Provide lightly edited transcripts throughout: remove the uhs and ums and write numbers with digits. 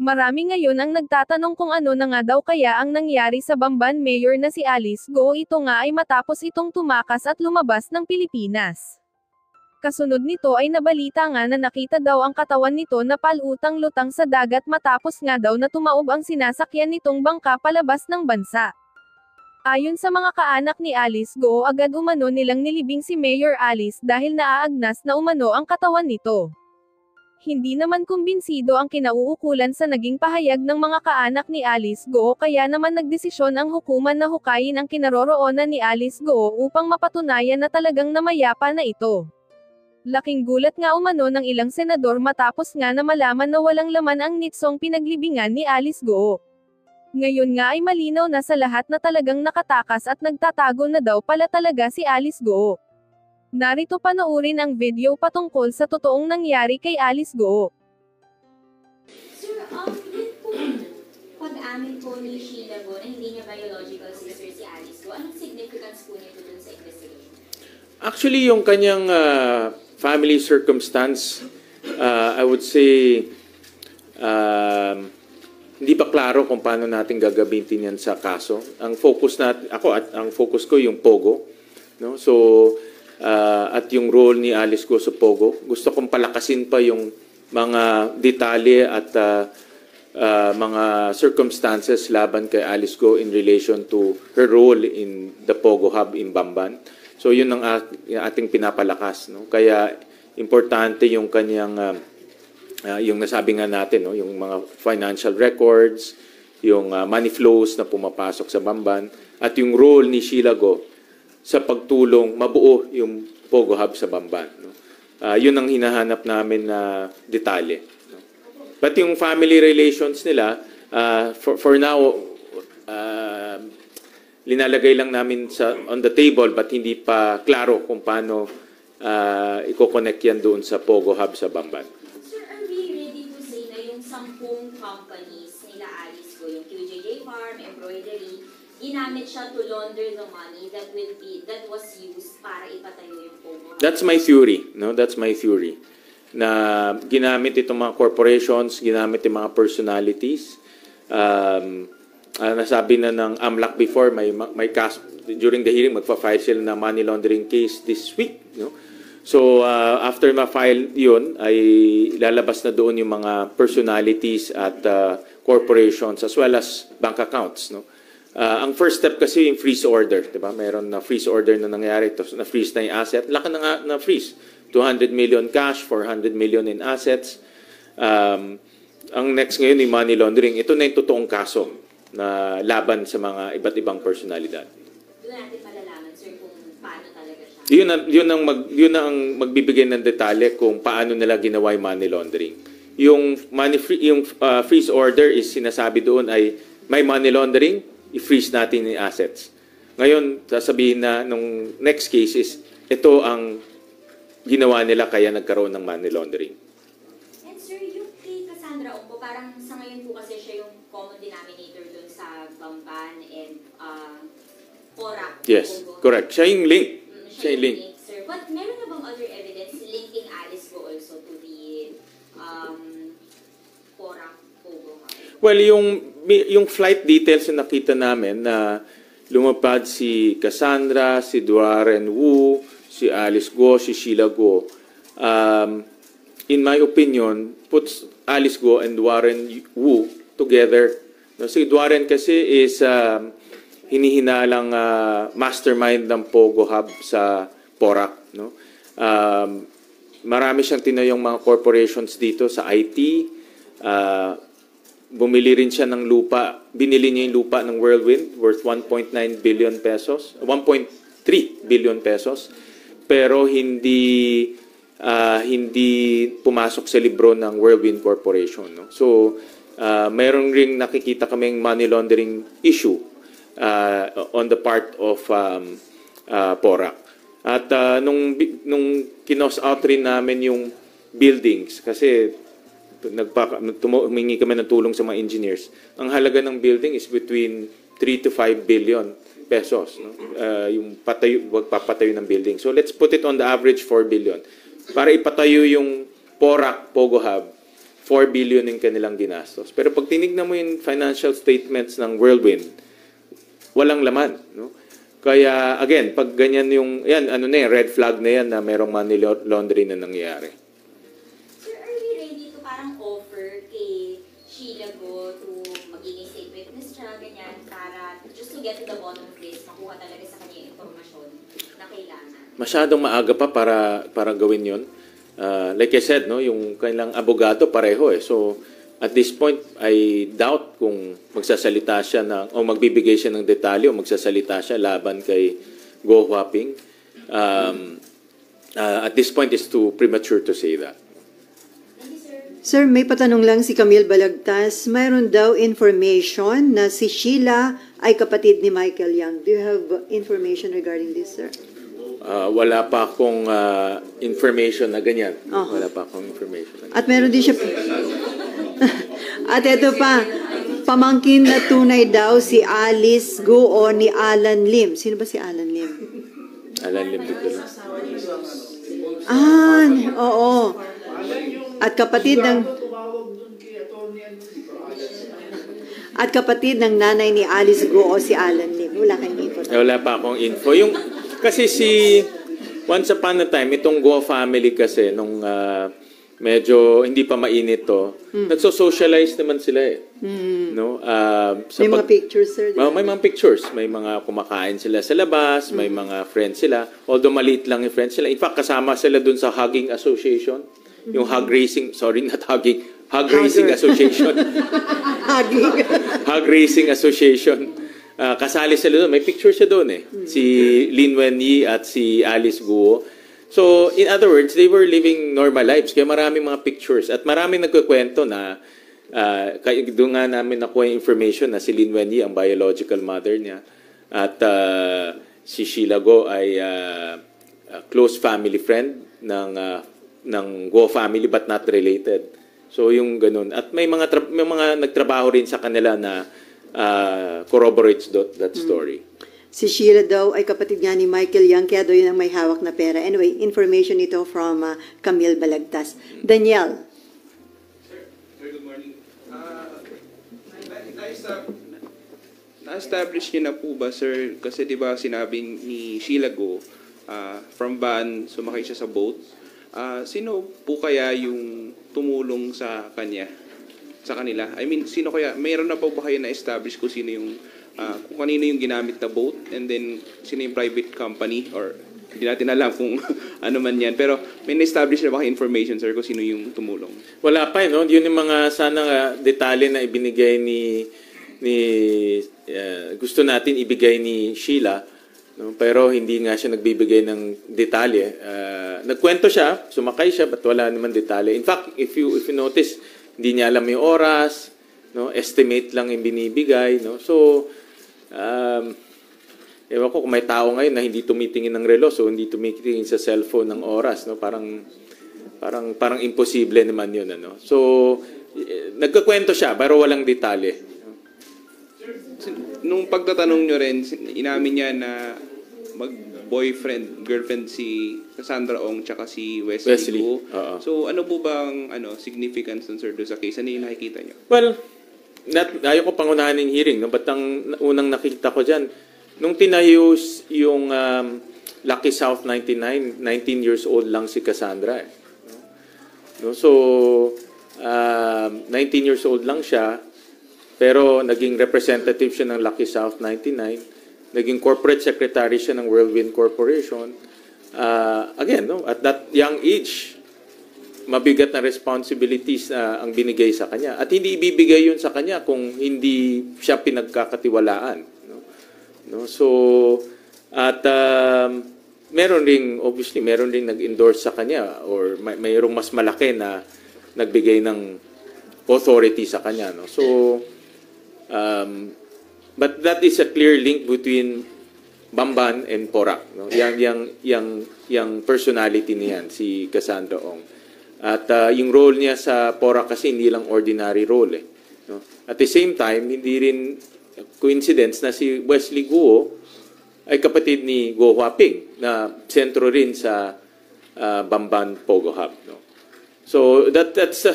Marami ngayon ang nagtatanong kung ano na nga daw kaya ang nangyari sa Bamban Mayor na si Alice Go. Ito nga ay matapos itong tumakas at lumabas ng Pilipinas. Kasunod nito ay nabalita nga na nakita daw ang katawan nito na palutang-lutang sa dagat matapos nga daw na tumaob ang sinasakyan nitong bangka palabas ng bansa. Ayon sa mga kaanak ni Alice Go, agad umano nilang nilibing si Mayor Alice dahil naaagnas na umano ang katawan nito. Hindi naman kumbinsido ang kinauukulan sa naging pahayag ng mga kaanak ni Alice Go, kaya naman nagdesisyon ang hukuman na hukayin ang kinaroroonan ni Alice Go upang mapatunayan na talagang namayapa na ito. Laking gulat nga umano ng ilang senador matapos nga na malaman na walang laman ang nitsong pinaglibingan ni Alice Go. Ngayon nga ay malinaw na sa lahat na talagang nakatakas at nagtatago na daw pala talaga si Alice Go. Narito panoorin ang video patungkol sa totoong nangyari kay Alice Go. Sir, yun po, pag-amin po ni Sheila Go na hindi niya biological sister si Alice Go, anong significance po nito dun sa investigation? Actually, yung kanyang family circumstance, I would say, hindi pa klaro kung paano natin gagamitin yan sa kaso. Ang focus ang focus ko yung Pogo, no? So, at yung role ni Alice Go sa Pogo. Gusto kong palakasin pa yung mga detalye at mga circumstances laban kay Alice Go in relation to her role in the Pogo Hub in Bamban. So yun ang ating pinapalakas, no? Kaya importante yung kanyang yung nasabi nga natin, no, yung mga financial records, yung money flows na pumapasok sa Bamban at yung role ni Sheila Go sa pagtulong mabuo yung Pogo Hub sa Bamban, no? Yun ang hinahanap namin na detalye, no? But yung family relations nila, for now, linalagay lang namin on the table but hindi pa klaro kung paano i-connect yan doon sa Pogo Hub sa Bamban. Sir, are we ready to say na yung 10 companies nila Alice Go, yung QJJ Farm, Embroidery, ginamit siya to launder the money that was used para ipatayo yung Pogo Hub? That's my theory, no? That's my theory. Na ginamit itong mga corporations, ginamit yung mga personalities. Nasabi na ng AMLAC before, may case during the hearing, magpa-file sila na money laundering case this week, no? So after ma-file yun, ay lalabas na doon yung mga personalities at corporations as well as bank accounts, no? Ang first step kasi yung freeze order, di ba? Mayroon na freeze order na nangyari, to na-freeze na yung asset. Laki na nga na-freeze. 200 million cash, 400 million in assets. Ang next ngayon yung money laundering. Ito na yung totoong kaso na laban sa mga iba't ibang personalidad. Doon natin malalaman, sir, kung paano talaga siya. Yun ang magbibigay ng detalye kung paano nila ginawa yung money laundering. Yung freeze order is sinasabi doon ay may money laundering, i-freeze natin yung assets. Ngayon, sasabihin na nung next case is ito ang ginawa nila kaya nagkaroon ng money laundering. And sir, yung kay Cassandra Ongco, parang sa ngayon po kasi siya yung common denominator dun sa Bamban and Porac. Yes, correct. Siya yung link. Siya yung link, sir. But meron na bang other evidence linking Alice Go also to the Porac Pogo Hub? Well, yung flight details na nakita namin na lumapad si Cassandra, si Warren Wu, si Alice Go, si Sheila Go, in my opinion, puts Alice Go and Warren Wu together. No, si Warren kasi is hinihinalang mastermind ng Pogo Hub sa Porac, no? Marami siyang tinayong mga corporations dito sa IT. Bumili rin siya ng lupa. Binili niya yung lupa ng Whirlwind worth 1.9 billion pesos, 1.3 billion pesos. Pero hindi pumasok sa libro ng Whirlwind Corporation, no? So, mayroon ring nakikita kaming money laundering issue on the part of Porac. At nung kinos out rin namin yung buildings, kasi humingi kami ng tulong sa mga engineers, ang halaga ng building is between 3 to 5 billion pesos, no? Yung pagpapatayo ng building. So let's put it on the average 4 billion. Para ipatayo yung Porac Pogo Hub, 4 billion yung kanilang ginastos. Pero pag tinignan mo yung financial statements ng Whirlwind, walang laman, no? Kaya again, pag ganyan yung red flag na yan na merong money laundering na nangyayari. Sir, are we ready to parang offer kay Sheila Go to magiging state witness siya, ganyan, para just to get to the bottom of this, makuha talaga sa kanya yung impormasyon na kailangan? Masyadong maaga pa para gawin yon. Like I said, no, yung kanilang abogado pareho eh. So at this point, I doubt kung magsasalita siya o magbibigay siya ng detalye o magsasalita siya laban kay Go Huaping. At this point, it's too premature to say that. Sir, may patanong lang si Camille Balagtas. Mayroon daw information na si Sheila ay kapatid ni Michael Yang. Do you have information regarding this, sir? Wala pa akong information na ganyan. Oh. Wala pa akong information na ganyan. At meron din siya... At ito pa, pamangkin na tunay daw si Alice Go o ni Alan Lim. Sino ba si Alan Lim? Alan Lim dito lang. Oo. At kapatid ng nanay ni Alice Go o si Alan Lim. Wala kayong info. Wala pa akong info. Kasi once upon a time, itong Go family kasi, nung medyo hindi pa mainit to, nagso-socialize naman sila eh. No? May mga pictures, sir? May mga pictures. May mga kumakain sila sa labas, may mga friends sila. Although maliit lang yung friends sila. In fact, kasama sila dun sa Hugging Association. Yung Hug Racing Association. Hug Racing Association. Kasali sila doon. May picture siya doon eh. Si Lin Wenyi at si Alice Guo. So, in other words, they were living normal lives. Kaya maraming mga pictures. At maraming nagkukwento na doon nga namin nakuha yung information na si Lin Wenyi ang biological mother niya. At si Sheila Go ay close family friend ng Go family but not related. So, yung ganun. At may mga nagtrabaho rin sa kanila na corroborates that story. Si Sheila daw ay kapatid nga ni Michael Yang, kaya daw yun ang may hawak na pera. Anyway, information ito from Camille Balagtas. Daniel. Sir, good morning. Na-establish niyo na po ba, sir? Kasi di ba sinabi ni Sheila Go, from Ban, sumakay siya sa boat. Sino po kaya yung tumulong sa kanila? I mean, sino kaya? Mayroon na po ba kayo na-establish kung sino yung kung kanino yung ginamit na boat, and then sino yung private company, or hindi natin alam kung ano man yan. Pero may na-establish na ba kayo information, sir, kung sino yung tumulong? Wala pa, no? Yun yung mga sana detalye na ibinigay gusto natin ibigay ni Sheila, no? Pero hindi nga siya nagbibigay ng detalye. Nagkwento siya, sumakay siya, but wala naman detalye. In fact, if you notice, hindi niya alam yung oras, no? Estimate lang yung binibigay, no? So, ewan ko kung may tao ngayon na hindi tumitingin ng relo, so hindi tumitingin sa cellphone ng oras, no? Parang imposible naman yun, ano? So, nagkakwento siya, pero walang detalye. Nung pagtatanong nyo rin, inamin niya na mag-boyfriend, girlfriend si Cassandra Ong tsaka si Wesley Go. So, ano po bang significance nun, sir, doon sa case? Ano yung nakikita nyo? Well, ayaw ko pangunahan yung hearing, no? But ang unang nakita ko dyan, nung tinayo yung Lucky South 19 years old lang si Cassandra. No? So, 19 years old lang siya, pero naging representative siya ng Lucky South 99, naging corporate secretary siya ng Whirlwind Corporation. Again, no? At that young age, mabigat na responsibilities ang binigay sa kanya. At hindi ibibigay yun sa kanya kung hindi siya pinagkakatiwalaan. No? So, at meron ring nag-endorse sa kanya, or mayroong mas malaki na nagbigay ng authority sa kanya. No? So, but that is a clear link between Bamban and Porac. No? Yang personality niyan, si Cassandra Ong. At yung role niya sa Porac kasi hindi lang ordinary role. No? At the same time, hindi rin coincidence na si Wesley Guo ay kapatid ni Go Huaping na sentro rin sa Bamban Pogo Hub. No? So that's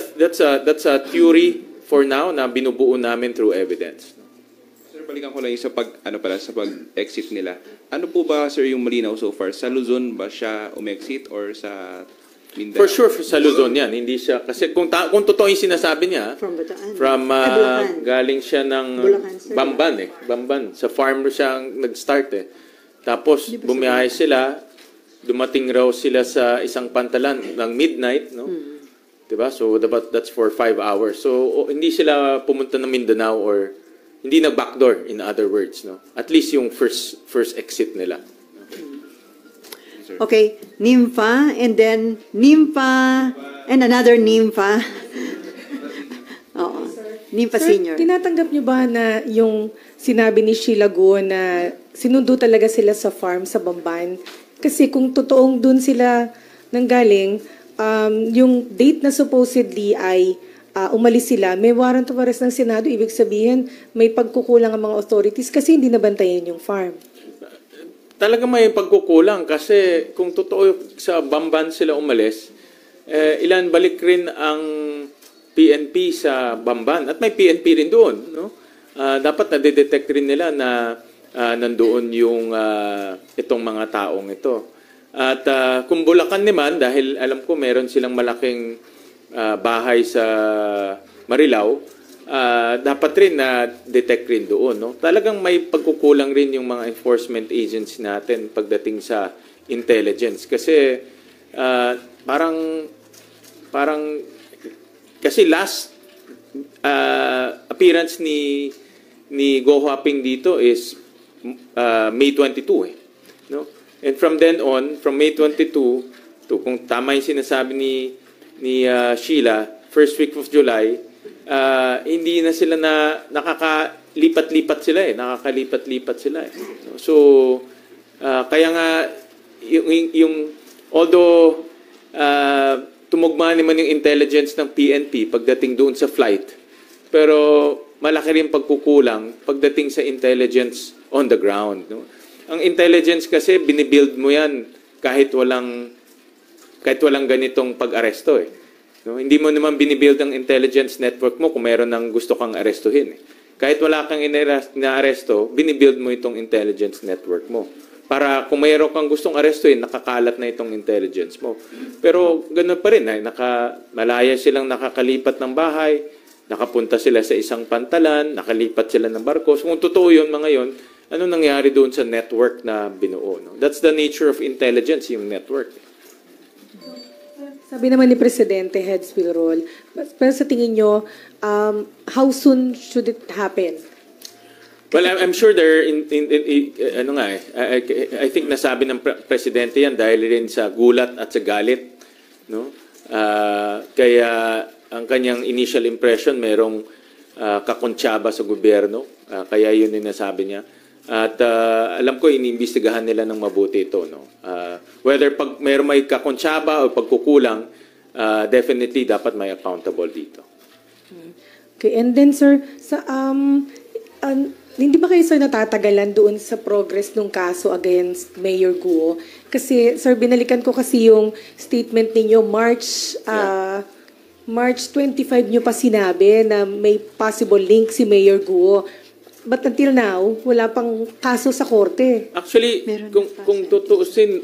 a theory for now na binubuo namin through evidence. Sir, balikan ko lang yung sa pag-exit nila. Ano po ba, sir, yung malinaw so far? Sa Luzon ba siya umexit or sa Mindanao? For sure, sa Luzon yan. Hindi siya, kasi kung totoo yung sinasabi niya, From Bataan. Bulacan. galing siya ng Bulacan, sir. Bamban. Sa farm siya nag-start eh. Tapos, bumiyahe sila, dumating raw sila sa isang pantalan ng midnight, no? Diba? So, that's for 5 hours. So, hindi sila pumunta ng Mindanao or hindi nag-backdoor, in other words, no? At least yung first exit nila. Okay, Nympha, and then Nympha, and another Nympha. Oo, Nympha Sir, Senior. tinatanggap niyo ba na yung sinabi ni Sheila Go na sinundo talaga sila sa farm sa Bamban? Kasi kung totoong dun sila nanggaling, yung date na supposedly ay umalis sila, may warrant of arrest ng Senado, ibig sabihin may pagkukulang ang mga authorities kasi hindi nabantayan yung farm. Talaga may pagkukulang kasi kung totoo sa Bamban sila umalis, ilan balik rin ang PNP sa Bamban at may PNP rin doon, no? Dapat na-detect rin nila na nandoon yung itong mga taong ito. At kung Bulacan naman, dahil alam ko meron silang malaking bahay sa Marilao, dapat rin na detect rin doon, no? Talagang may pagkukulang rin yung mga enforcement agents natin pagdating sa intelligence kasi parang kasi last appearance ni Go Huaping dito is May 22 eh, no? And from then on, from May 22 to kung tama yung sinasabi ni Sheila, first week of July, hindi na sila nakakalipat-lipat sila eh. So kaya nga yung although tumugma naman yung intelligence ng PNP pagdating doon sa flight, pero malaki rin pagkukulang pagdating sa intelligence on the ground, no? Ang intelligence kasi binibuild mo yan kahit walang ganitong pag-aresto eh. No? Hindi mo naman binibuild ang intelligence network mo kung meron ng gusto kang arestuhin. Eh. Kahit wala kang inaaresto, binibuild mo itong intelligence network mo. Para kung mayroon kang gustong arestuhin, nakakalat na itong intelligence mo. Pero ganoon pa rin, malaya silang nakakalipat ng bahay, nakapunta sila sa isang pantalan, nakalipat sila ng barko. So, kung totoo yun, mga yun, ano nangyari doon sa network na binuo? No? That's the nature of intelligence, yung network. Sabi naman ni Presidente, heads will roll. Pero sa tingin nyo, how soon should it happen? Well, I'm sure I think nasabi ng Presidente yan dahil rin sa gulat at sa galit. No? Kaya ang kanyang initial impression, merong kakontsaba sa gobyerno. Kaya yun yung nasabi niya. At alam ko, iniimbestigahan nila ng mabuti ito. No? Whether pag may kakontsaba o pagkukulang, definitely dapat may accountable dito. Okay, and then sir, hindi ba kayo sir natatagalan doon sa progress ng kaso against Mayor Guo? Kasi sir, binalikan ko kasi yung statement ninyo, March 25 nyo pa sinabi na may possible link si Mayor Guo. But until now, wala pang kaso sa korte. Actually, kung tutuusin,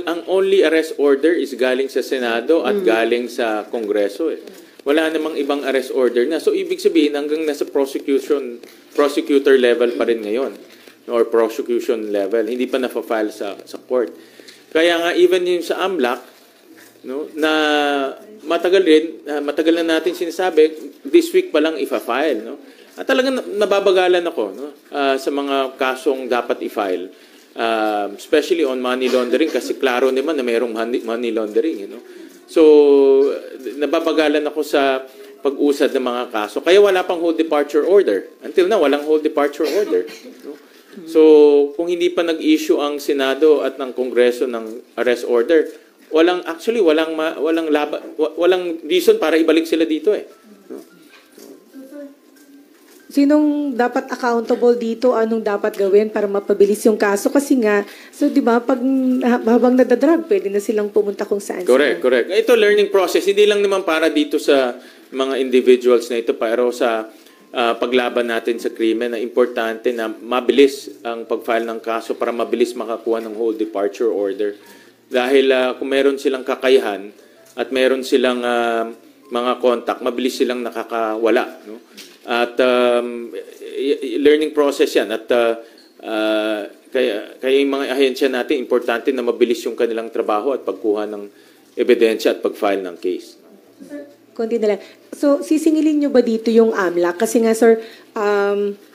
ang only arrest order is galing sa Senado at galing sa Kongreso. Eh. Wala namang ibang arrest order na. So, ibig sabihin, hanggang nasa prosecutor level pa rin ngayon. Or prosecution level. Hindi pa na-file sa court. Kaya nga, even yung sa AMLAC, no, na matagal na natin sinasabi, this week pa lang ifa-file. No? At talagang nababagalan ako sa mga kasong dapat i-file. Especially on money laundering kasi klaro naman na mayroong money laundering. You know? So, nababagalan ako sa pag-usad ng mga kaso. Kaya wala pang hold departure order. Until now, walang hold departure order. No? So, kung hindi pa nag-issue ang Senado at ng Kongreso ng arrest order, walang reason para ibalik sila dito eh. No? sinong dapat accountable dito, anong dapat gawin para mapabilis yung kaso? Kasi nga, so di ba, pag habang nadadrag, pwede na silang pumunta kung saan Correct, sila. correct. Ito learning process, hindi lang naman para dito sa mga individuals na ito, pero sa paglaban natin sa krimen na importante na mabilis ang pag-file ng kaso para mabilis makakuha ng whole departure order. Dahil kung meron silang kakayahan at meron silang mga contact, mabilis silang nakakawala. No? At learning process yan. At kaya yung mga ahensya natin, importante na mabilis yung kanilang trabaho at pagkuha ng ebidensya at pag-file ng case. Konti na lang. So, sisingilin nyo ba dito yung AMLAC? Kasi nga, sir,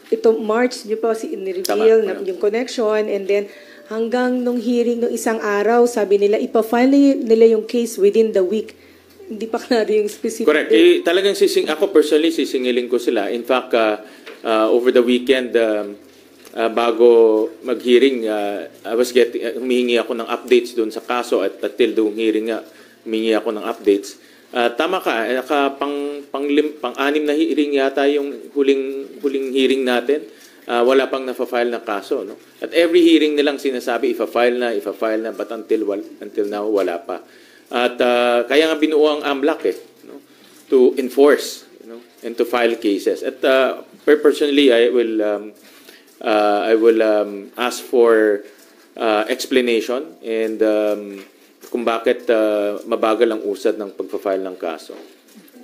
ito March, nyo pa in-reveal na yung connection, and then hanggang nung hearing nung isang araw, sabi nila, ipa-file nila yung case within the week. Hindi pa klaro yung specific Correct. Talagang ako personally, sisingilin ko sila. In fact, over the weekend, bago mag-hearing, humihingi ako ng updates doon sa kaso at until doon hearing nga, humihingi ako ng updates. Tama ka, pang-anim na hearing yata yung huling hearing natin. Wala pang na-file na kaso. No? At every hearing nilang sinasabi, ifa-file na, but until now, wala pa. At kaya nga binuo ang AMLAC no? To enforce and to file cases. At personally, I will ask for explanation and kung bakit mabagal ang usad ng pagpa-file ng kaso.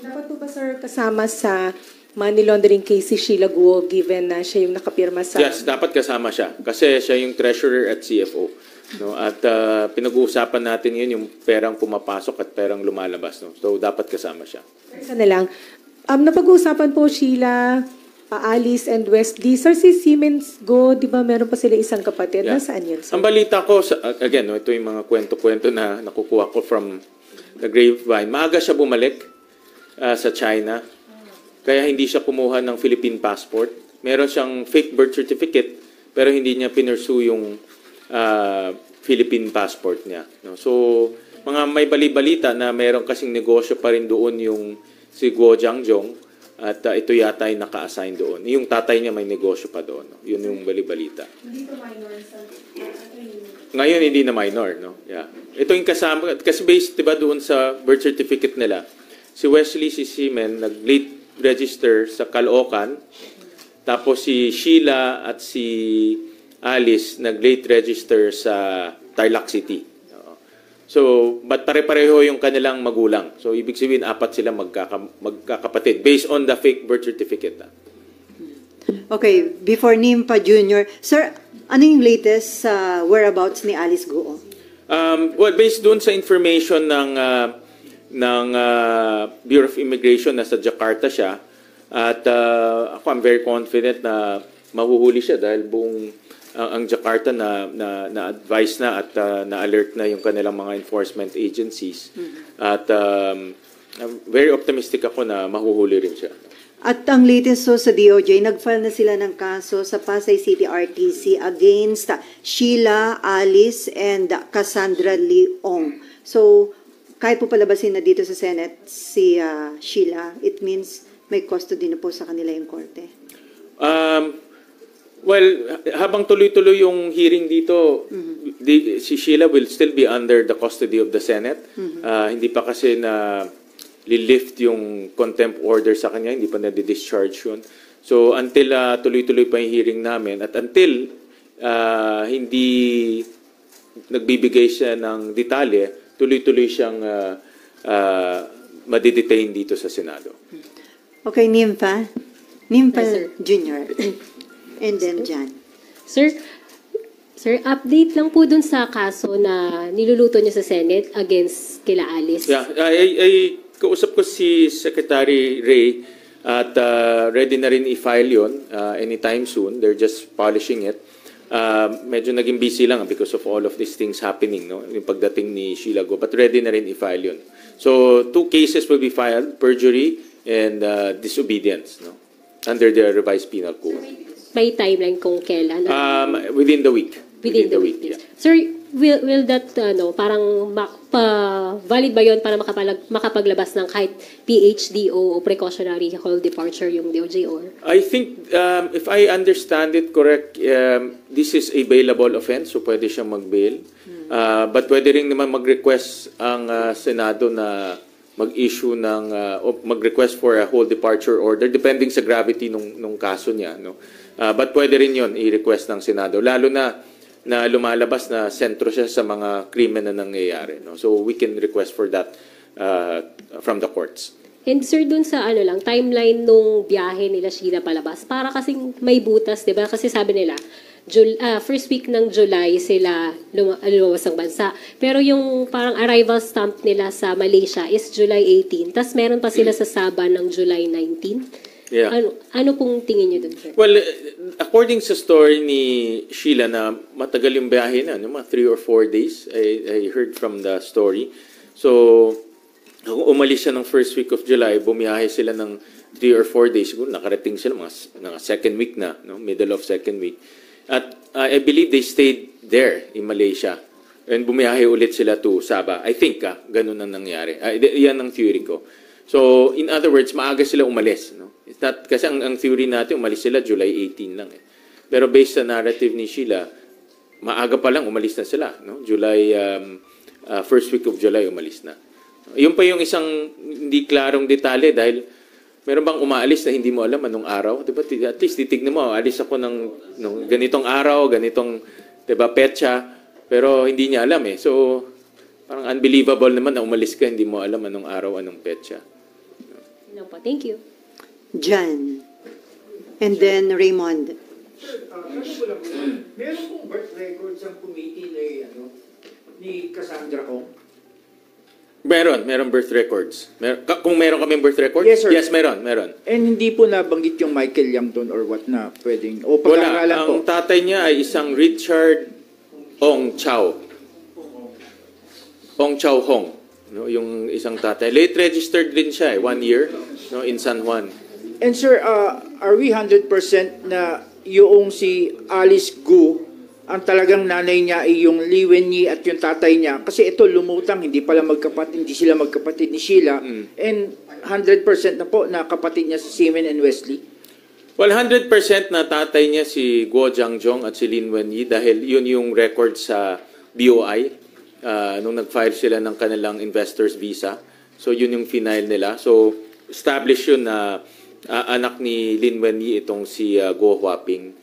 Dapat po ba, sir, kasama sa money laundering case si Sheila Guo given na siya yung nakapirma sa... Yes, dapat kasama siya. Kasi siya yung treasurer at CFO. No? At pinag-uusapan natin yun, yung perang pumapasok at perang lumalabas. No? So, dapat kasama siya. Isa na lang. Napag-uusapan po Sheila, Alice and Wesley. Sir, si Siemens Go, di ba meron pa sila isang kapatid? Yeah. Nasaan yun, sir? Ang balita ko, again, no, ito yung mga kwento-kwento na nakukuha ko from the grapevine. Maaga siya bumalik sa China. Kaya hindi siya kumuha ng Philippine passport. Meron siyang fake birth certificate, pero hindi niya pinursue yung Philippine passport niya. No? So, mga may bali-balita na meron kasing negosyo pa rin doon yung si Guo Jiangjong. At ito yata ay naka-assign doon. Yung tatay niya may negosyo pa doon. No? Yun yung bali-balita. Hindi pa minor, sir. Ngayon, hindi na minor. No? Yeah. Ito yung kasama. Kasi based diba, doon sa birth certificate nila, si Wesley, si Seaman, nag-late register sa Caloocan. Tapos si Sheila at si Alice, nag-late register sa Tarlac City. So, but pare-pareho yung kanilang magulang. So, ibig sabihin, apat sila magkakapatid based on the fake birth certificate. Okay, before Nimpa Jr., sir, ano yung latest whereabouts ni Alice Guo? Well, based doon sa information ng Bureau of Immigration na sa Jakarta siya, at ako I'm very confident na mahuhuli siya dahil buong ang Jakarta na-advise na at na-alert na yung kanilang mga enforcement agencies. At very optimistic ako na mahuhuli rin siya. At ang latest sa DOJ, nag-file na sila ng kaso sa Pasay City RTC against Sheila, Alice, and Cassandra Leong. So, kahit po palabasin na dito sa Senate si Sheila, it means may custody na po sa kanila yung korte. Well, habang tuloy-tuloy yung hearing dito, si Sheila will still be under the custody of the Senate. Hindi pa kasi na li-lift yung contempt order sa kanya, hindi pa na-discharge yun. So, until tuloy-tuloy pa yung hearing namin at until hindi nagbibigay siya ng detalye, tuloy-tuloy siyang madidetain dito sa Senado. Okay, Nimpa. Nimpa Yes, sir. Jr. And then Jan. Sir, update lang po dun sa kaso na niluluto niyo sa Senate against kila Alice. Yeah, ay kausap ko si Secretary Ray at ready na rin i-file yun anytime soon. They're just polishing it. Medyo naging busy lang because of all of these things happening, no? Yung pagdating ni Sheila Guo. But ready na rin i-file yun. So, 2 cases will be filed, perjury and disobedience, no? Under the revised penal code. May timeline kung kailan? Within the week. Within the week. Yeah. Sir, will that parang valid ba yon para makapaglabas ng kahit PHD o precautionary hold departure yung DOJ or? I think, if I understand it correct, this is a bailable offense, so pwede siyang mag-bail. But pwede rin naman mag-request ang Senado na mag-issue ng, o mag-request for a whole departure order, depending sa gravity nung kaso niya. No? But pwede rin yun i-request ng Senado, lalo na lumalabas na sentro siya sa mga krimen na nangyayari. No? So we can request for that from the courts. And sir, dun sa timeline nung biyahe nila Sheila palabas, para kasing may butas, di ba? Kasi sabi nila, first week ng July sila lumabas ng bansa. Pero yung parang arrival stamp nila sa Malaysia is July 18. Tapos meron pa sila sa Sabah ng July 19. Yeah. Ano pong tingin niyo dun, sir? Well, according sa story ni Sheila na matagal yung biyahe na, mga 3 or 4 days, I heard from the story. So, umalis siya ng first week of July, bumiyahe sila ng 3 or 4 days, siguro nakarating sila mga second week na, no? Middle of second week. At I believe they stayed there in Malaysia. And bumiyahe ulit sila to Sabah. I think, ganun ang nangyari. Yan ang theory ko. So, in other words, maaga sila umalis. No? It's not, kasi ang theory natin, umalis sila July 18 lang. Pero based sa narrative ni Sheila, maaga pa lang umalis na sila. No? First week of July, umalis na. Yun pa yung isang hindi klarong detalye dahil meron bang umaalis na hindi mo alam anong araw? Diba? At least titignan mo, alis ako ng ganitong araw, ganitong petsa, pero hindi niya alam eh. So, parang unbelievable naman na umalis ka, hindi mo alam anong araw, anong petsa. No po, thank you. Jan. And then Raymond. Meron pong birth records ang committee ni Cassandra Ong? Meron birth records. Kung meron kaming birth records? Yes, sir. Yes, meron. And hindi po nabanggit yung Michael Yang doon or what na pwedeng, o Wala. pag-aaralan po? Ang tatay niya ay isang Richard Ong Chow. Ong Chow Hong. No, yung isang tatay. Late registered din siya 1 year in San Juan. And sir, are we 100% na yung si Alice Gu, ang talagang nanay niya ay yung Lee Wen-yi at yung tatay niya? Kasi ito lumutang, hindi sila magkapatid ni Sheila. And 100% na po na kapatid niya si Seaman and Wesley? Well, 100% na tatay niya si Guo Jiangjong at si Lin Wenyi dahil yun yung record sa BOI nung nag-file sila ng kanilang investor's visa. So yun yung final nila. So established yun na anak ni Lin Wenyi itong si Guo Huaping.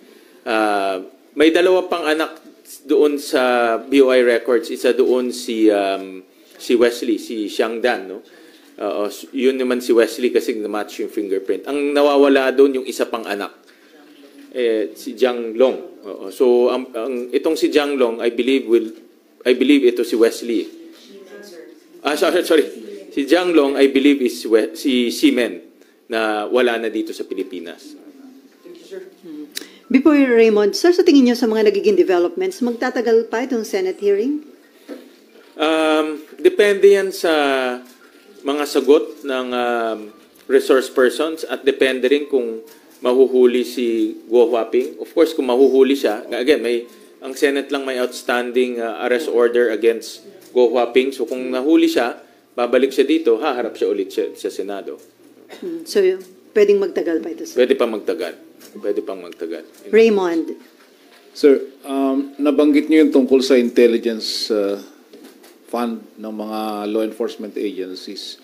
May dalawa pang anak doon sa BOI records. Isa doon si Wesley, si Xiang Dan, no? Yun naman si Wesley kasi na-match yung fingerprint. Ang nawawala doon yung isa pang anak, si Jiang Long. So itong si Jiang Long, I believe ito si Wesley. Sorry. Si Jiang Long, I believe is si Seaman na wala na dito sa Pilipinas. Before Raymond, sir, sa tingin niyo sa mga nagiging developments, magtatagal pa itong Senate hearing? Depende yan sa mga sagot ng resource persons at depende rin kung mahuhuli si Guo Huaping. Of course, kung mahuhuli siya, again, ang Senate lang may outstanding arrest order against Guo Huaping. So kung nahuli siya, babalik siya dito, haharap siya ulit sa Senado. So, pwedeng magtagal pa ito, sir? Pwede pang magtagal. Raymond. Sir, nabanggit niyo yung tungkol sa intelligence fund ng mga law enforcement agencies.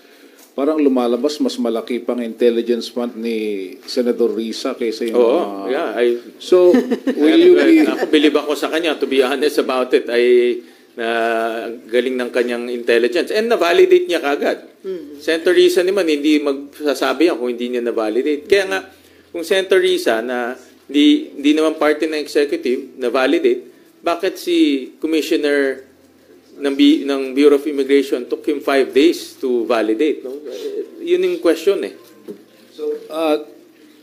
Parang lumalabas, mas malaki pang intelligence fund ni Senator Risa kaysa yung So, will you be... Ako, believe ako sa kanya, to be honest about it, galing ng kanyang intelligence. And na-validate niya kagad. Senator Risa naman, hindi magsasabi ako hindi niya na-validate. Kaya nga, kung Senator Risa na hindi naman party ng executive na-validate, bakit si Commissioner ng Bureau of Immigration took him 5 days to validate? No? Yun yung question eh. So,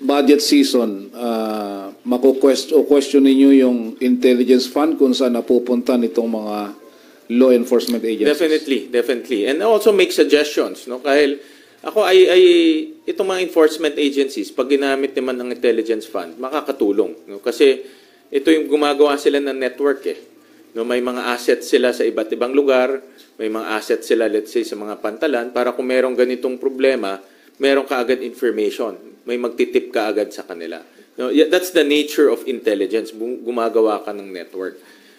budget season, question ninyo yung intelligence fund kung saan napupunta nitong mga law enforcement agencies? Definitely. And also make suggestions. No? Kahil ako itong mga enforcement agencies, pag ginamit naman ang intelligence fund, makakatulong. No? Kasi ito yung gumagawa sila ng network eh. No, may mga assets sila sa iba't ibang lugar, may mga assets sila, let's say, sa mga pantalan, para kung merong ganitong problema, merong kaagad information. May magtitip kaagad sa kanila. No, that's the nature of intelligence. Gumagawa ka ng network.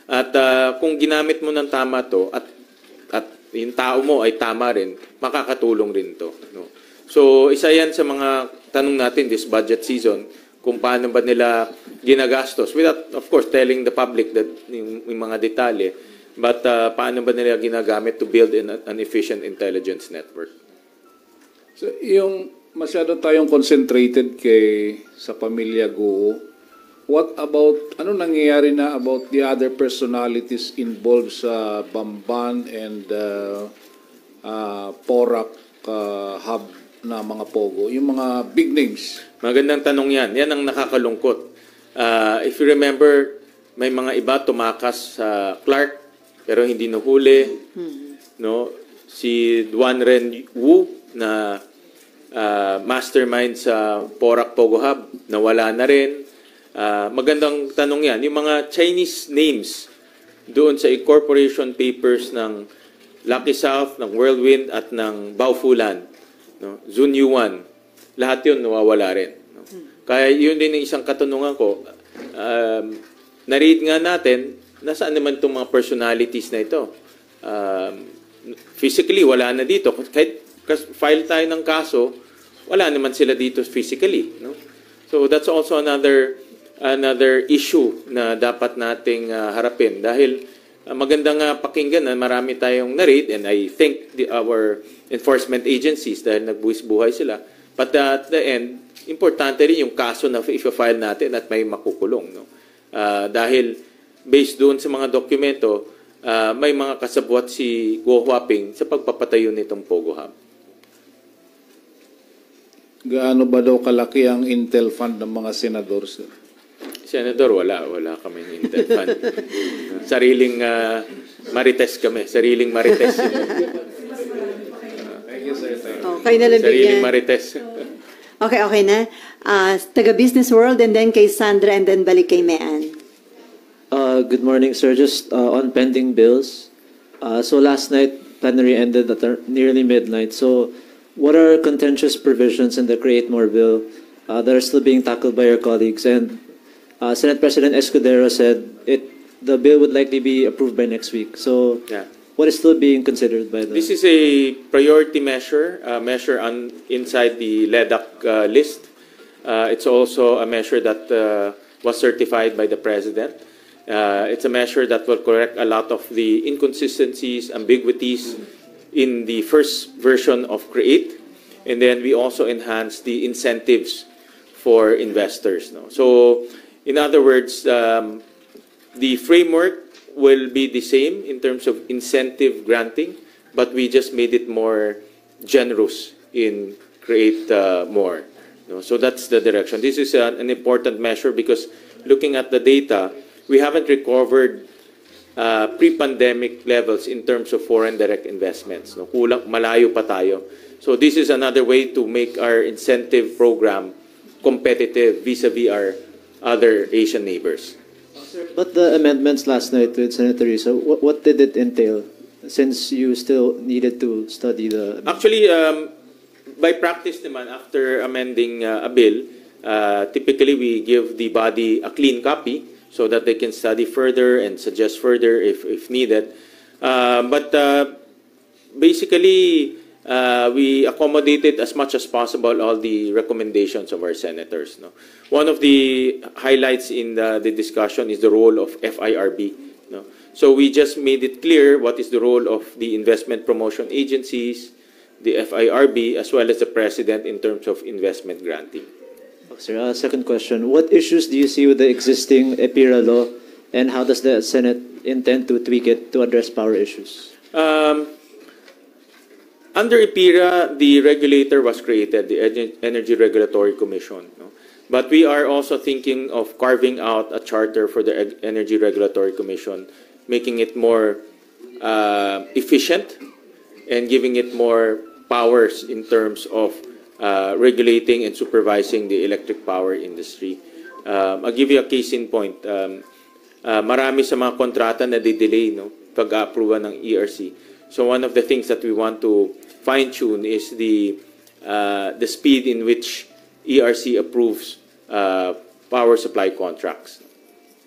At kung ginamit mo ng tama to, at yung tao mo ay tama rin, makakatulong rin to. No? So, isa yan sa mga tanong natin this budget season, kung paano ba nila ginagastos, without, of course, telling the public that yung mga detalye, but paano ba nila ginagamit to build an efficient intelligence network. So, yung masyado tayong concentrated sa pamilya Go, what about, ano nangyayari na about the other personalities involved sa Bamban and Porac hub na mga Pogo, yung mga big names? Magandang tanong yan. Yan ang nakakalungkot. If you remember, may mga iba tumakas sa Clark, pero hindi nahuli. No? Si Duan Ren Wu, na mastermind sa Porac Pogo Hub, nawala na rin. Magandang tanong yan. Yung mga Chinese names doon sa incorporation papers ng Lucky South, ng Whirlwind, at ng Baofulan, no? Zun Yuan, lahat yun nawawala rin. No? Kaya yun din ang isang katanungan ko. Na-read nga natin, nasaan naman itong mga personalities na ito? Physically, wala na dito. Kahit file tayo ng kaso, wala naman sila dito physically. No? So that's also another issue na dapat nating harapin. Dahil magandang pakinggan na marami tayong na-read, and I thank our enforcement agencies dahil nagbuwis-buhay sila. But at the end, importante rin yung kaso na i-file natin at may makukulong. No? Dahil based doon sa mga dokumento, may mga kasabwat si Guo Huaping sa pagpapatayo nitong Pogo Hub. Gaano ba daw kalaki ang Intel Fund ng mga senador, sir? Senador, wala kami ng Intel Fund. Sariling marites kami, sariling marites. Okay na lang Sariling bigyan. marites. Okay na. Taga Business World, and then kay Sandra, and then balik kay Mean. Good morning, sir. Just on pending bills. So last night, plenary ended at nearly midnight. So what are contentious provisions in the Create More bill that are still being tackled by your colleagues? And Senate President Escudero said the bill would likely be approved by next week. So Yeah. what is still being considered by the... This is a priority measure, inside the LEDAC list. It's also a measure that was certified by the President. It's a measure that will correct a lot of the inconsistencies, ambiguities in the first version of Create. And then we also enhance the incentives for investors. No? So, in other words, the framework will be the same in terms of incentive granting, but we just made it more generous in Create More. No? So that's the direction. This is an important measure because looking at the data, we haven't recovered pre-pandemic levels in terms of foreign direct investments. No? Malayo pa tayo. So this is another way to make our incentive program competitive vis-a-vis our other Asian neighbors. But the amendments last night with Senator Risa, what did it entail? Since you still needed to study the... Actually, by practice naman, after amending a bill, typically we give the body a clean copy so that they can study further and suggest further if needed. But basically, we accommodated as much as possible all the recommendations of our senators. No? One of the highlights in the discussion is the role of FIRB. No? So we just made it clear what is the role of the investment promotion agencies, the FIRB, as well as the President in terms of investment granting. Sir, second question. What issues do you see with the existing EPIRA law, and how does the Senate intend to tweak it to address power issues? Under EPIRA, the regulator was created, the Energy Regulatory Commission. No? But we are also thinking of carving out a charter for the Energy Regulatory Commission, making it more efficient and giving it more powers in terms of regulating and supervising the electric power industry. I'll give you a case in point. marami sa mga kontrata na di-delay, no, pag-approve ng ERC. So one of the things that we want to fine-tune is the speed in which ERC approves power supply contracts.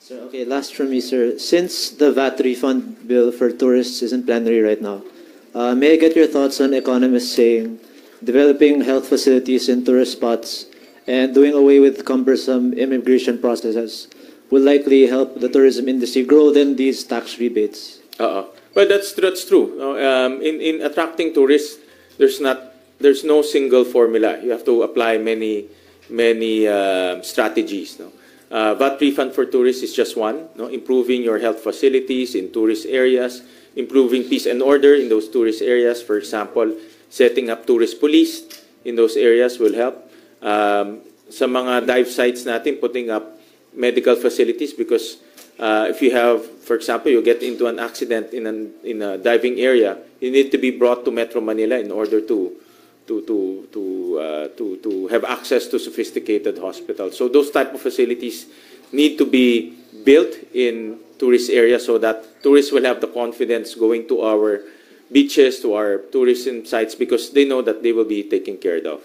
Sir, okay, last from me, sir. Since the VAT refund bill for tourists is in plenary right now, may I get your thoughts on economists saying developing health facilities in tourist spots and doing away with cumbersome immigration processes will likely help the tourism industry grow than these tax rebates? Well, that's true. In attracting tourists, there's no single formula. You have to apply many strategies. No? VAT refund for tourists is just one. No? Improving your health facilities in tourist areas, improving peace and order in those tourist areas. For example, setting up tourist police in those areas will help. Sa mga dive sites natin, putting up medical facilities because if you have, for example, you get into an accident in a diving area, you need to be brought to Metro Manila in order to have access to sophisticated hospitals. So those type of facilities need to be built in tourist areas so that tourists will have the confidence going to our beaches, to our tourism sites because they know that they will be taken care of.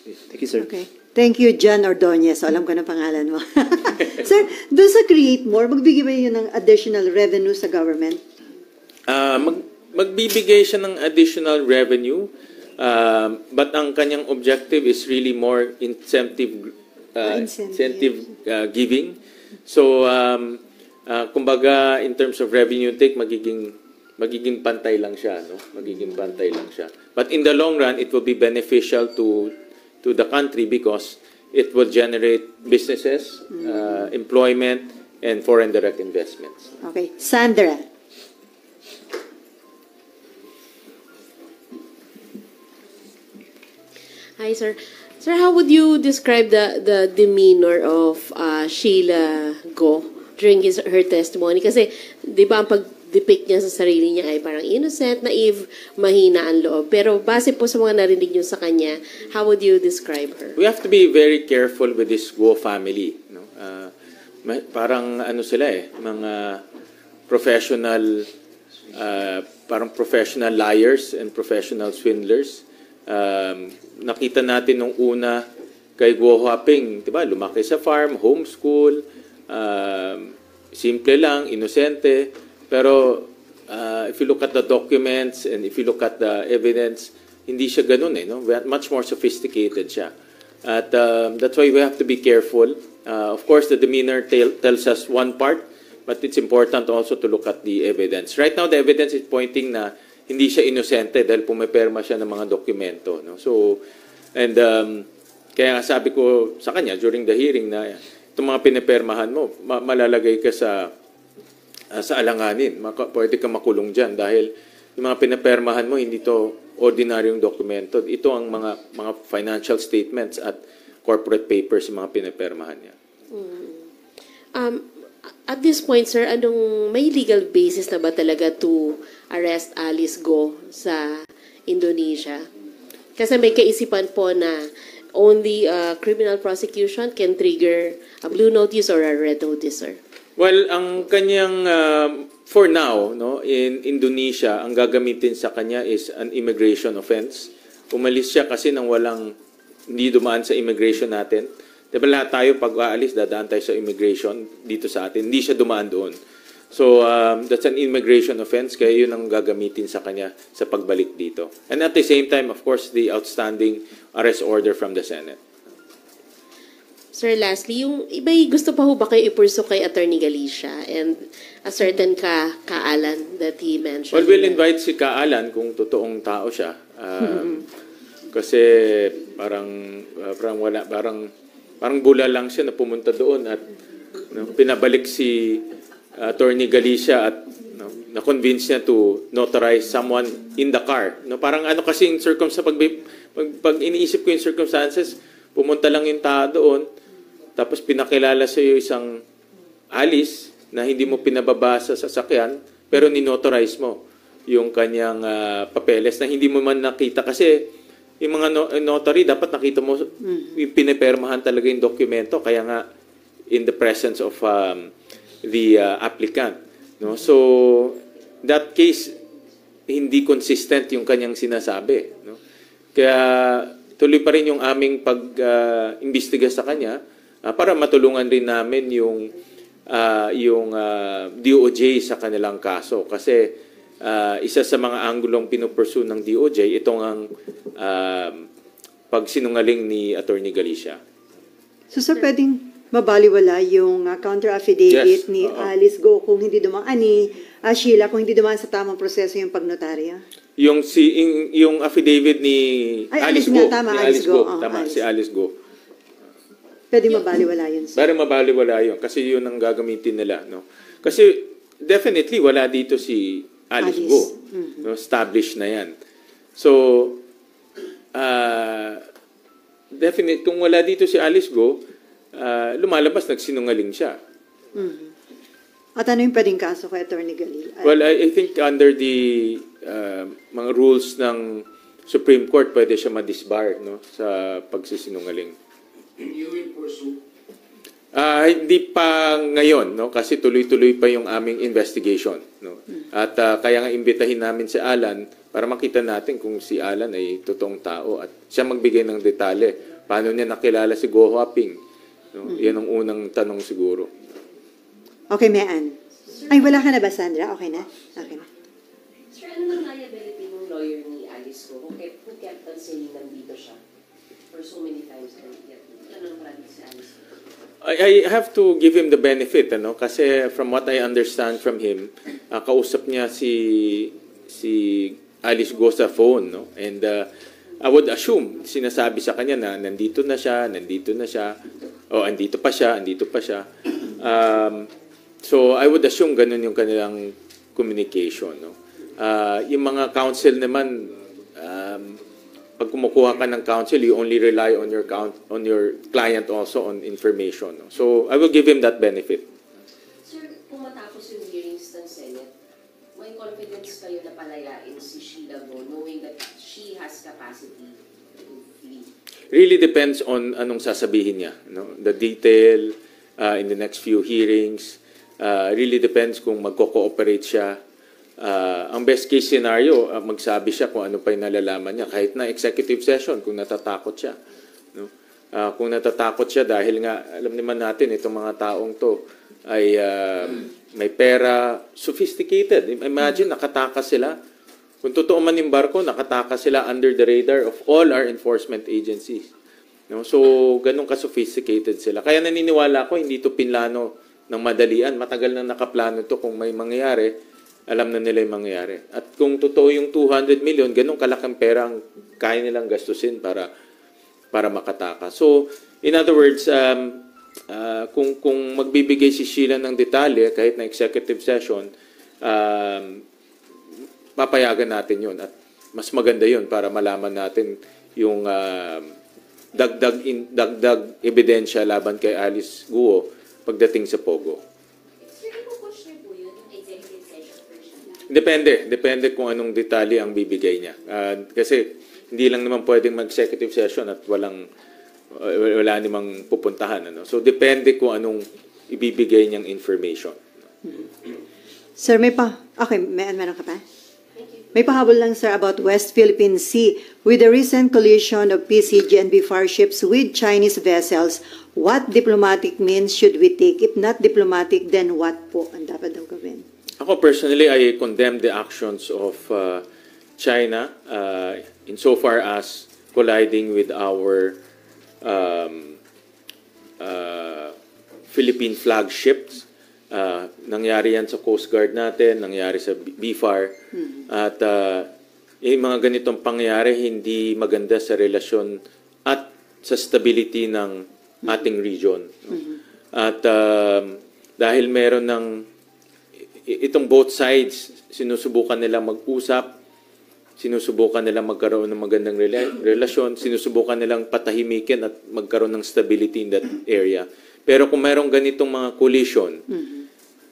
Thank you, sir. Okay. Thank you, John Ordonez. So, alam ko na pangalan mo. Sir, doon sa Create More, magbigay ba yun ng additional revenue sa government? Magbibigay siya ng additional revenue, but ang kanyang objective is really more incentive giving. So, kumbaga, in terms of revenue take, magiging pantay lang siya, no? Magiging pantay lang siya. But in the long run, it will be beneficial to the country because it will generate businesses, employment, and foreign direct investments. Okay. Sandra. Hi, sir. Sir, how would you describe the demeanor of Sheila Go during her testimony? Kasi, di ba, ang pag-depict niya sa sarili niya ay parang innocent, naive, mahina ang loob. Pero base po sa mga narinig niyo sa kanya, how would you describe her? We have to be very careful with this Go family. No? Parang ano sila mga professional, parang professional liars and professional swindlers. Nakita natin nung una kay Guo Huaping, 'di ba? Lumaki sa farm, homeschool, simple lang, inosente. Pero if you look at the documents and if you look at the evidence, hindi siya ganun no? Much more sophisticated siya. At that's why we have to be careful. Of course, the demeanor tells us one part, but it's important also to look at the evidence. Right now, the evidence is pointing na hindi siya inosente dahil pumiperma siya ng mga dokumento. No? So, and kaya nga sabi ko sa kanya during the hearing na itong mga pinipermahan mo, malalagay ka sa alanganin. Pwede ka makulong dyan dahil yung mga pinapermahan mo, hindi to ordinaryong dokumento. Ito ang mga financial statements at corporate papers yung mga pinapermahan niya. At this point, sir, may legal basis na ba talaga to arrest Alice Go sa Indonesia? Kasi may kaisipan po na only criminal prosecution can trigger a blue notice or a red notice, sir. Well, ang kanyang, for now, no, in Indonesia, ang gagamitin sa kanya is an immigration offense. Umalis siya kasi nang hindi dumaan sa immigration natin. Diba lahat tayo pag aalis, dadaan tayo sa immigration dito sa atin. Hindi siya dumaan doon. So, that's an immigration offense, kaya yun ang gagamitin sa kanya sa pagbalik dito. And at the same time, of course, the outstanding arrest order from the Senate. Sir, lastly, yung iba'y gusto pa ho ba kayo ipurso kay Attorney Galicia and a certain Kaalan that he mentioned? Well, we'll invite si Kaalan kung totoong tao siya. Kasi parang bula lang siya na pumunta doon at pinabalik si Attorney Galicia at na-convince niya to notarize someone in the car. Parang kasi yung pag iniisip ko yung circumstances, pumunta lang yung tao doon, tapos pinakilala sa iyo isang Alice na hindi mo pinababa sa sasakyan, pero ninotarize mo yung kanyang papeles na hindi mo man nakita. Kasi yung mga notary, dapat nakita mo yung pinipermahan talaga yung dokumento. Kaya nga, in the presence of applicant. No? So, that case, hindi consistent yung kanyang sinasabi. No? Kaya tuloy pa rin yung aming pag-imbestiga sa kanya para matulungan rin namin yung DOJ sa kanilang kaso. Kasi isa sa mga anggulong pinupursue ng DOJ, itong ang pagsinungaling ni Attorney Galicia. So sir, pwedeng mabaliwala yung counter-affidavit Yes, ni oo. Alice Go kung hindi dumaan, ni Sheila, kung hindi dumaan sa tamang proseso yung pagnotarya? Yung affidavit ni Ay, Alice Alice nga, Go. tama, Ni Alice Alice Go. Go. Oh, Tama, Alice. si Alice Go. Pwede mabaliwala yun, sir. Para mabaliwala yun. Kasi yun ang gagamitin nila. No? Kasi definitely wala dito si Alice Alice. Go. No? Established na yan. So, definite, kung wala dito si Alice Go, lumalabas, nagsinungaling siya. At ano yung pwedeng kaso kay Attorney Gali? Well, I think under the mga rules ng Supreme Court, pwede siya ma-disbar no, sa pagsisinungaling. You will pursue? Hindi pa ngayon, no, kasi tuloy-tuloy pa yung aming investigation. No? At kaya nga imbitahin namin si Alan para makita natin kung si Alan ay totoong tao at siya magbigay ng detalye. Paano niya nakilala si Go Huaping? No? Yan ang unang tanong siguro. Okay, Mean. Ay, wala ka na ba, Sandra? Okay na? Okay na. Sir, ano ang liability ng lawyer ni Alice Go? Who kept on saying nandito siya for so many times and yet, ano ang liability si Alice Go? I have to give him the benefit, ano? Kasi from what I understand from him, kausap niya si Alice Go sa phone, no? And I would assume, sinasabi sa kanya na nandito na siya, o andito pa siya. So I would assume ganun yung kanilang communication, no? Yung mga counsel naman, pag kumukuha ka ng counsel, you only rely on your client also on information. No? So I will give him that benefit. Sir, kung matapos yung hearings ng Senate, may confidence kayo na palayain si Sheila Go knowing that she has capacity to flee? Really depends on anong sasabihin niya. No? The detail in the next few hearings. Really depends kung magko-cooperate siya. Ang best case scenario, magsabi siya kung ano pa yung nalalaman niya. Kahit na executive session, kung natatakot siya. No? Kung natatakot siya dahil nga, alam naman natin, itong mga taong to ay may pera, sophisticated. Imagine, nakatakas sila. Kung totoo man yung barko, nakatakas sila under the radar of all our enforcement agencies. No? So, ganun ka-sophisticated sila. Kaya naniniwala ko, hindi to pinlano ng madalian. Matagal na nakaplano to kung may mangyayari, alam na nila yung mangyayari. At kung totoo yung 200 million, ganun kalaking pera ang kaya nilang gastusin para makataka. So, in other words, kung magbibigay si Sheila ng detalye, kahit na executive session, papayagan natin yun. At mas maganda yun para malaman natin yung dagdag ebidensya laban kay Alice Guo pagdating sa Pogo. Sir, ipupush niyo po yun yung executive session for Sheila? Depende kung anong detalye ang bibigay niya. Kasi hindi lang naman pwedeng mag-executive session at wala namang pupuntahan. Ano? So depende kung anong ibibigay niyang information. Sir, okay, meron ka pa? May pahabol lang, sir, about West Philippine Sea. With the recent collision of PCG and BFAR ships with Chinese vessels, what diplomatic means should we take? If not diplomatic, then what po ang dapat daw gawin? Ako personally, I condemn the actions of China insofar as colliding with our Philippine flagships. Nangyari yan sa Coast Guard natin, nangyari sa BFAR. At yung mga ganitong pangyayari, hindi maganda sa relasyon at sa stability ng ating region. At dahil meron ng itong both sides, sinusubukan nila mag-usap, sinusubukan nilang magkaroon ng magandang relasyon, sinusubukan nilang patahimikin at magkaroon ng stability in that area. Pero kung mayroong ganitong mga collision,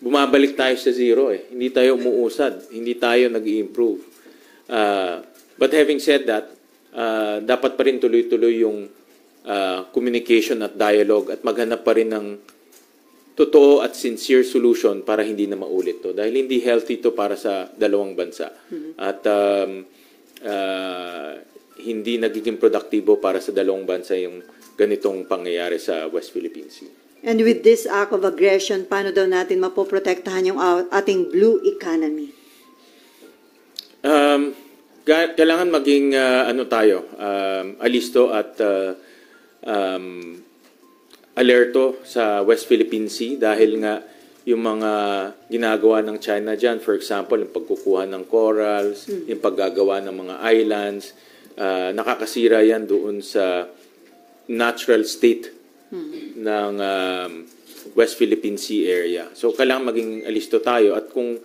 bumabalik tayo sa zero eh. Hindi tayo umuusad, hindi tayo nag-i-improve. But having said that, dapat pa rin tuloy-tuloy yung communication at dialogue at maghanap pa rin ng totoo at sincere solution para hindi na maulit to. Dahil hindi healthy to para sa dalawang bansa. At hindi nagiging produktibo para sa dalawang bansa yung ganitong pangyayari sa West Philippine Sea. And with this act of aggression, paano daw natin mapoprotektahan yung ating blue economy? Kailangan maging alisto at alerto sa West Philippine Sea dahil nga yung mga ginagawa ng China dyan, for example, yung pagkukuha ng corals, yung paggagawa ng mga islands, nakakasira yan doon sa natural state ng West Philippine Sea area. So, kailangan maging alisto tayo at kung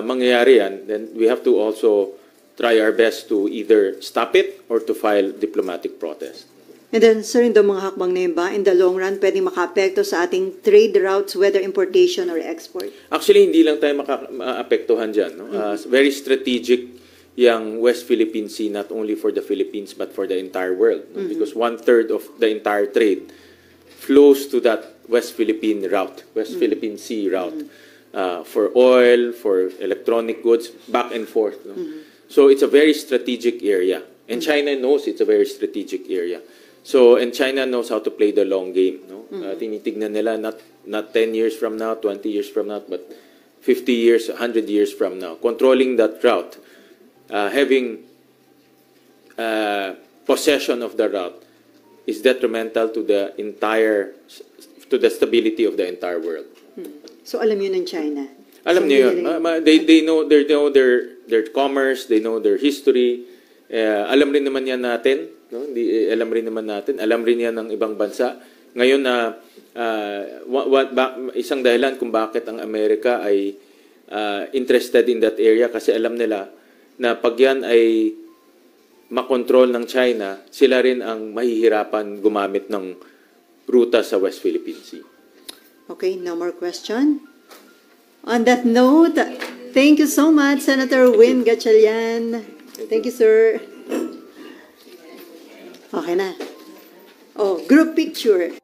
mangyayari yan, then we have to also try our best to either stop it or to file diplomatic protest. And then, sir, yung mga hakbang na yun ba, in the long run, pwedeng maka-apekto sa ating trade routes, whether importation or export? Actually, hindi lang tayo maka-apektuhan dyan. No? Very strategic yung West Philippine Sea, not only for the Philippines, but for the entire world. No? Because 1/3 of the entire trade flows to that West Philippine route, West Philippine Sea route, for oil, for electronic goods, back and forth. No? So it's a very strategic area. And China knows it's a very strategic area. So, and China knows how to play the long game. No? Tinitignan nila not 10 years from now, 20 years from now, but 50 years, 100 years from now. Controlling that route, having possession of the route is detrimental to the stability of the entire world. So, alam yun ng China? Alam niyo yun. They know their commerce, they know their history. Alam rin naman yan natin. No? Alam rin naman natin. Alam rin yan ng ibang bansa. Ngayon, isang dahilan kung bakit ang Amerika ay interested in that area kasi alam nila na pag yan ay makontrol ng China, sila rin ang mahihirapan gumamit ng ruta sa West Philippine Sea. Okay, no more question? On that note, thank you so much, Senator Win Gatchalian. Thank you, sir. Okay na. Oh, group picture.